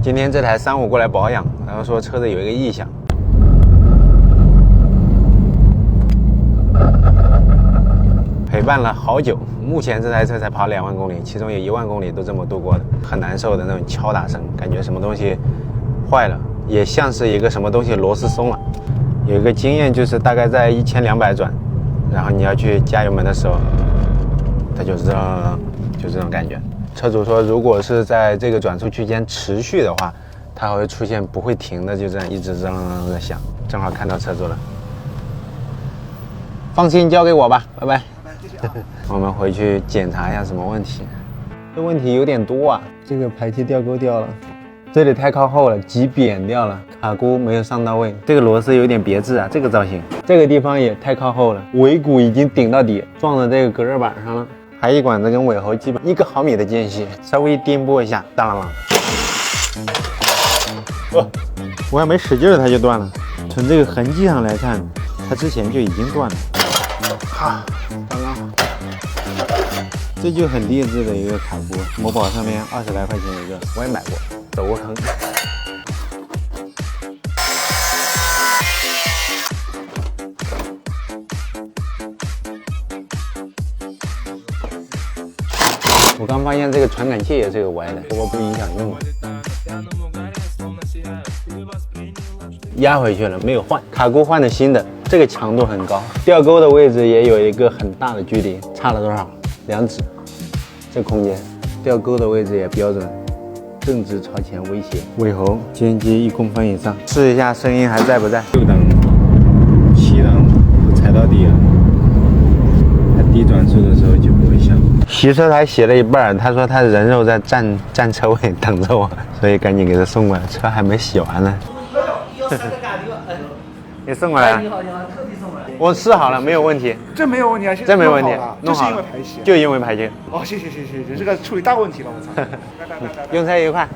今天这台35过来保养，然后说车子有一个异响。陪伴了好久，目前这台车才跑2万公里，其中有1万公里都这么度过的，很难受的那种敲打声，感觉什么东西坏了，也像是一个什么东西螺丝松了。有一个经验就是大概在1200转，然后你要去加油门的时候，它就是就这种感觉。车主说，如果是在这个转速区间持续的话，它会出现不会停的，就这样一直的响。正好看到车主了，放心交给我吧，拜拜。我们回去检查一下什么问题。这问题有点多啊，这个排气吊钩掉了，这里太靠后了，挤扁掉了，卡箍没有上到位，这个螺丝有点别致啊，这个造型，这个地方也太靠后了，尾骨已经顶到底，撞到这个隔热板上了。排气管子跟尾喉基本1个毫米的间隙，稍微颠簸一下，当啷啷。我还没使劲它就断了，从这个痕迹上来看，它之前就已经断了。刚刚好，这就很劣质的一个卡箍，某宝上面20来块钱一个，我也买过，走过坑。我刚发现这个传感器也是个歪的，不过不影响用。压回去了，没有换，卡箍换的新的，这个强度很高，吊钩的位置也有一个很大的距离，差了多少？2指，这空间，吊钩的位置也标准，正直朝前微斜，尾喉间距1公分以上，试一下声音还在不在？6档、7档都踩到底了，它低转速的时候就不会响。洗车台洗了一半，他说他人肉在占车位等着我，所以赶紧给他送过来，车还没洗完呢。你送过来了？你好，特地送过来。我试好了，没有问题。这没有问题啊，这没问题，弄好了，就是因为排气。就因为排气。哦，谢谢，这个处理大问题了，我操！用车愉快。